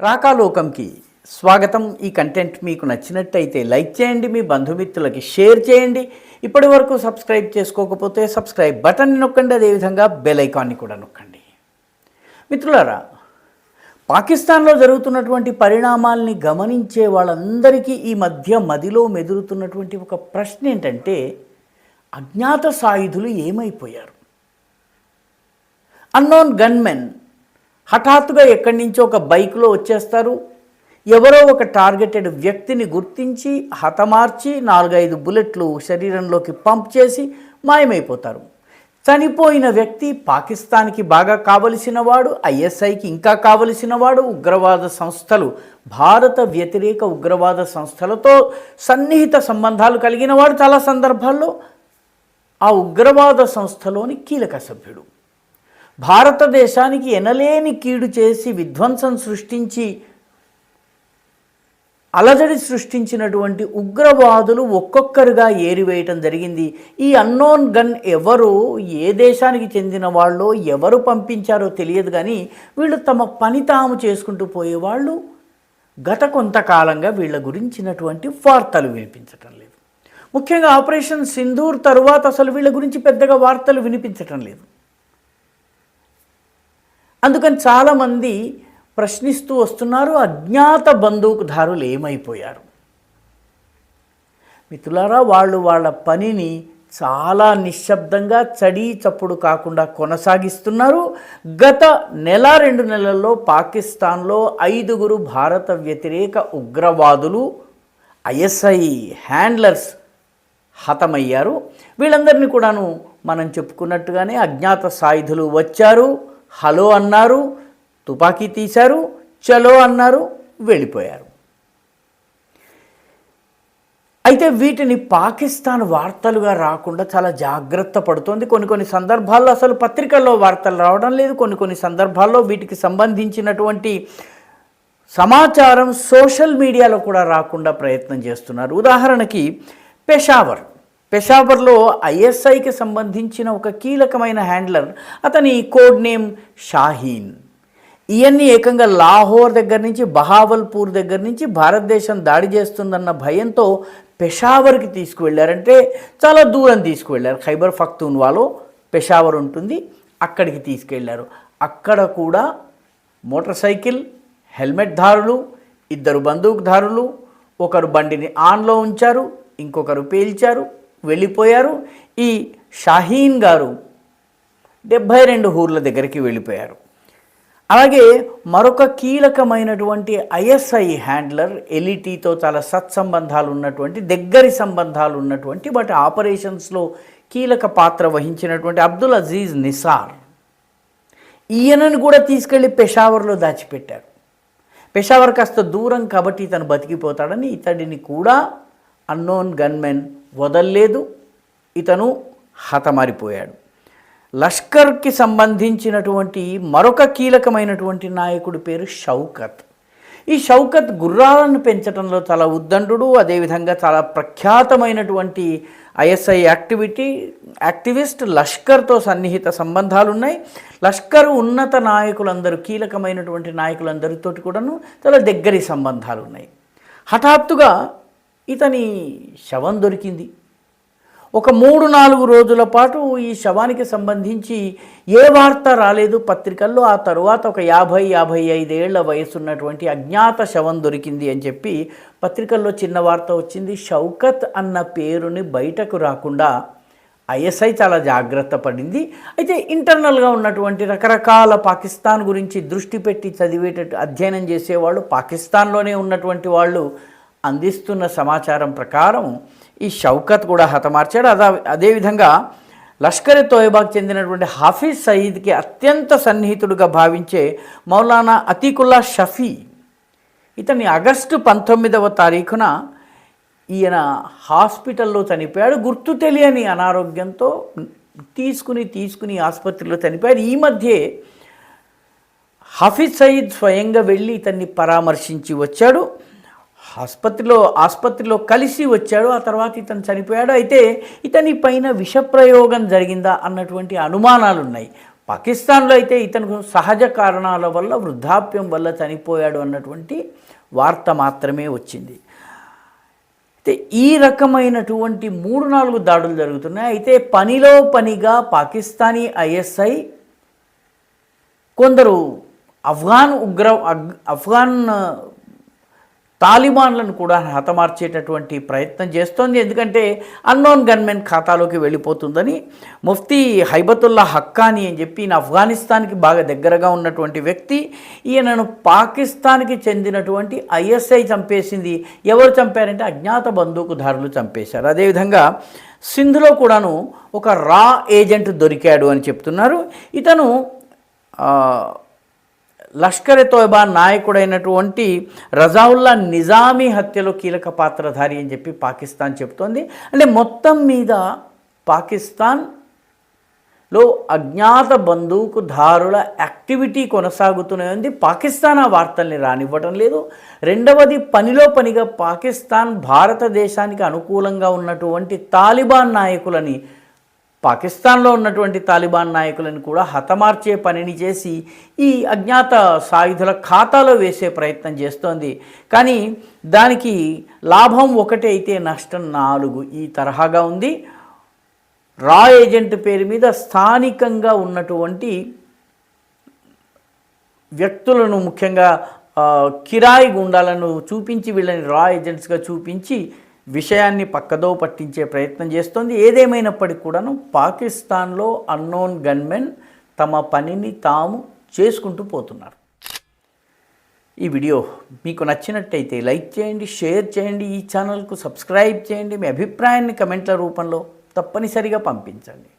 రాకాలోకంకి స్వాగతం. ఈ కంటెంట్ మీకు నచ్చినట్టయితే లైక్ చేయండి, మీ బంధుమిత్రులకి షేర్ చేయండి. ఇప్పటి వరకు సబ్స్క్రైబ్ చేసుకోకపోతే సబ్స్క్రైబ్ బటన్ నొక్కండి, అదేవిధంగా బెల్ ఐకాన్ని కూడా నొక్కండి. మిత్రులారా, పాకిస్తాన్లో జరుగుతున్నటువంటి పరిణామాల్ని గమనించే వాళ్ళందరికీ ఈ మధ్య మదిలో మెదులుతున్నటువంటి ఒక ప్రశ్న ఏంటంటే, అజ్ఞాత సాయుధులు ఏమైపోయారు? అన్నోన్ గన్మెన్ హఠాత్తుగా ఎక్కడి నుంచో ఒక బైక్లో వచ్చేస్తారు. ఎవరో ఒక టార్గెటెడ్ వ్యక్తిని గుర్తించి హతమార్చి 4-5 బుల్లెట్లు శరీరంలోకి పంప్ చేసి మాయమైపోతారు. చనిపోయిన వ్యక్తి పాకిస్తాన్కి బాగా కావలసిన వాడు, ఐఎస్ఐకి ఇంకా కావలసిన వాడు. ఉగ్రవాద సంస్థలు, భారత వ్యతిరేక ఉగ్రవాద సంస్థలతో సన్నిహిత సంబంధాలు కలిగిన వాడు. చాలా సందర్భాల్లో ఆ ఉగ్రవాద సంస్థలోని కీలక సభ్యుడు. భారతదేశానికి ఎనలేని కీడు చేసి విధ్వంసం సృష్టించి అలజడి సృష్టించినటువంటి ఉగ్రవాదులు ఒక్కొక్కరుగా ఏరివేయటం జరిగింది. ఈ అన్నోన్ గన్ ఎవరు, ఏ దేశానికి చెందిన వాళ్ళో, ఎవరు పంపించారో తెలియదు, కానీ వీళ్ళు తమ పని తాము చేసుకుంటూ పోయేవాళ్ళు. గత కొంతకాలంగా వీళ్ళ గురించినటువంటి వార్తలు వినిపించటం లేదు. ముఖ్యంగా ఆపరేషన్ సింధూర్ తరువాత అసలు వీళ్ళ గురించి పెద్దగా వార్తలు వినిపించటం లేదు. అందుకని చాలామంది ప్రశ్నిస్తూ వస్తున్నారు, అజ్ఞాత బందూకుదారులు ఏమైపోయారు? మిత్రులారా, వాళ్ళు వాళ్ళ పనిని చాలా నిశ్శబ్దంగా చడి చప్పుడు కాకుండా కొనసాగిస్తున్నారు. గత 1-2 నెలల్లో పాకిస్తాన్లో 5 భారత వ్యతిరేక ఉగ్రవాదులు, ఐఎస్ఐ హ్యాండ్లర్స్ హతమయ్యారు. వీళ్ళందరినీ కూడాను మనం చెప్పుకున్నట్టుగానే అజ్ఞాత సాయుధులు వచ్చారు, హలో అన్నారు, తుపాకీ తీశారు, చలో అన్నారు, వెళ్ళిపోయారు. అయితే వీటిని పాకిస్తాన్ వార్తలుగా రాకుండా చాలా జాగ్రత్త పడుతోంది. కొన్ని సందర్భాల్లో అసలు పత్రికల్లో వార్తలు రావడం లేదు. కొన్ని సందర్భాల్లో వీటికి సంబంధించినటువంటి సమాచారం సోషల్ మీడియాలో కూడా రాకుండా ప్రయత్నం చేస్తున్నారు. ఉదాహరణకి పెషావర్లో ఐఎస్ఐకి సంబంధించిన ఒక కీలకమైన హ్యాండ్లర్, అతని కోడ్ నేమ్ షాహీన్. ఇవన్నీ ఏకంగా లాహోర్ దగ్గర నుంచి, బహావల్పూర్ దగ్గర నుంచి భారతదేశం దాడి చేస్తుందన్న భయంతో పెషావర్కి తీసుకువెళ్ళారంటే చాలా దూరం తీసుకువెళ్ళారు. ఖైబర్ పఖ్తూన్వాలో పెషావర్ ఉంటుంది, అక్కడికి తీసుకెళ్లారు. అక్కడ కూడా మోటార్ సైకిల్, హెల్మెట్ దారులు, 2 బందూకుదారులు, ఒకరు బండిని ఆన్లో ఉంచారు, ఇంకొకరు పేల్చారు, వెళ్ళిపోయారు. ఈ షాహీన్ గారు 72 ఊర్ల దగ్గరికి వెళ్ళిపోయారు. అలాగే మరొక కీలకమైనటువంటి ఐఎస్ఐ హ్యాండ్లర్, ఎల్ఈటీతో చాలా సత్సంబంధాలు ఉన్నటువంటి, దగ్గరి సంబంధాలు ఉన్నటువంటి, బట్ ఆపరేషన్స్లో కీలక పాత్ర వహించినటువంటి అబ్దుల్ అజీజ్ నిసార్, ఈయనను కూడా తీసుకెళ్ళి పెషావర్లో దాచిపెట్టారు. పెషావర్ కాస్త దూరం కాబట్టి ఇతను బతికిపోతాడని ఇతడిని కూడా అన్నోన్ గన్మెన్ వదల్లేదు. ఇతను హతమారిపోయాడు. లష్కర్కి సంబంధించినటువంటి మరొక కీలకమైనటువంటి నాయకుడి పేరు షౌకత్. ఈ షౌకత్ గుర్రాలను పెంచడంలో చాలా ఉద్దండు. అదేవిధంగా చాలా ప్రఖ్యాతమైనటువంటి ఐఎస్ఐ యాక్టివిస్ట్. లష్కర్తో సన్నిహిత సంబంధాలు ఉన్నాయి. లష్కర్ ఉన్నత నాయకులందరూ, కీలకమైనటువంటి నాయకులందరితోటి కూడాను చాలా దగ్గరి సంబంధాలు ఉన్నాయి. హఠాత్తుగా ఇతని శవం దొరికింది. ఒక 3-4 రోజుల పాటు ఈ శవానికి సంబంధించి ఏ వార్త రాలేదు పత్రికల్లో. ఆ తరువాత ఒక 50-55 ఏళ్ల వయసున్నటువంటి అజ్ఞాత శవం దొరికింది అని చెప్పి పత్రికల్లో చిన్న వార్త వచ్చింది. షౌకత్ అన్న పేరుని బయటకు రాకుండా ఐఎస్ఐ చాలా జాగ్రత్త పడింది. అయితే ఇంటర్నల్గా ఉన్నటువంటి రకరకాల పాకిస్తాన్ గురించి దృష్టి పెట్టి చదివేటట్టు అధ్యయనం చేసేవాళ్ళు, పాకిస్తాన్లోనే ఉన్నటువంటి వాళ్ళు అందిస్తున్న సమాచారం ప్రకారం ఈ షౌకత్ కూడా హతమార్చాడు. అదేవిధంగా లష్కర్ తోయబాకు చెందినటువంటి హాఫీజ్ సయీద్కి అత్యంత సన్నిహితుడుగా భావించే మౌలానా అతీకుల్లా షఫీ, ఇతన్ని ఆగస్టు 19వ తారీఖున ఈయన హాస్పిటల్లో చనిపోయాడు. గుర్తు తెలియని అనారోగ్యంతో తీసుకుని ఆసుపత్రిలో చనిపోయాడు. ఈ మధ్యే హాఫీజ్ సయీద్ స్వయంగా వెళ్ళి ఇతన్ని పరామర్శించి వచ్చాడు. ఆసుపత్రిలో కలిసి వచ్చాడు. ఆ తర్వాత ఇతను చనిపోయాడు. అయితే ఇతని పైన విషప్రయోగం జరిగిందా అన్నటువంటి అనుమానాలు ఉన్నాయి. పాకిస్తాన్లో అయితే ఇతను సహజ కారణాల వల్ల వృద్ధాప్యం వల్ల చనిపోయాడు అన్నటువంటి వార్త మాత్రమే వచ్చింది. అయితే ఈ రకమైనటువంటి 3-4 దాడులు జరుగుతున్నాయి. అయితే పనిలో పనిగా పాకిస్తానీ ఐఎస్ఐ కొందరు అఫ్ఘాన్ తాలిబాన్లను కూడా హతమార్చేటటువంటి ప్రయత్నం చేస్తోంది. ఎందుకంటే అన్నోన్ గన్మెన్ ఖాతాలోకి వెళ్ళిపోతుందని ముఫ్తీ హైబతుల్లా హక్కానీ అని చెప్పి ఈయన ఆఫ్ఘనిస్తాన్కి బాగా దగ్గరగా ఉన్నటువంటి వ్యక్తి. ఈయనను పాకిస్తాన్కి చెందినటువంటి ఐఎస్ఐ చంపేసింది. ఎవరు చంపారంటే అజ్ఞాత బందూకుదారులు చంపేశారు. అదేవిధంగా సింధులో కూడాను ఒక రా ఏజెంట్ దొరికాడు అని చెప్తున్నారు. ఇతను లష్కర్ తోయబా నాయకుడైనటువంటి రజావుల్లా నిజామీ హత్యలో కీలక పాత్రధారి అని చెప్పి పాకిస్తాన్ చెప్తోంది. అంటే మొత్తం మీద పాకిస్తాన్లో అజ్ఞాత బందూకుదారుల యాక్టివిటీ కొనసాగుతూనే ఉంది. పాకిస్తాన్ ఆ వార్తల్ని రానివ్వటం లేదు. రెండవది, పనిలో పనిగా పాకిస్తాన్ భారతదేశానికి అనుకూలంగా ఉన్నటువంటి తాలిబాన్ నాయకులని, పాకిస్తాన్లో ఉన్నటువంటి తాలిబాన్ నాయకులను కూడా హతమార్చే పనిని చేసి ఈ అజ్ఞాత సాయుధుల ఖాతాలో వేసే ప్రయత్నం చేస్తోంది. కానీ దానికి లాభం ఒకటే అయితే నష్టం 4 ఈ తరహాగా ఉంది. రా ఏజెంట్ పేరు మీద స్థానికంగా ఉన్నటువంటి వ్యక్తులను, ముఖ్యంగా కిరాయి గుండాలను చూపించి వీళ్ళని రా ఏజెంట్స్గా చూపించి విషయాన్ని పక్కదో పట్టించే ప్రయత్నం చేస్తోంది. ఏదేమైనప్పటికీ కూడాను పాకిస్తాన్లో అన్నోన్ గన్మెన్ తమ పనిని తాము చేసుకుంటూ పోతున్నారు. ఈ వీడియో మీకు నచ్చినట్టయితే లైక్ చేయండి, షేర్ చేయండి, ఈ ఛానల్కు సబ్స్క్రైబ్ చేయండి. మీ అభిప్రాయాన్ని కమెంట్ల రూపంలో తప్పనిసరిగా పంపించండి.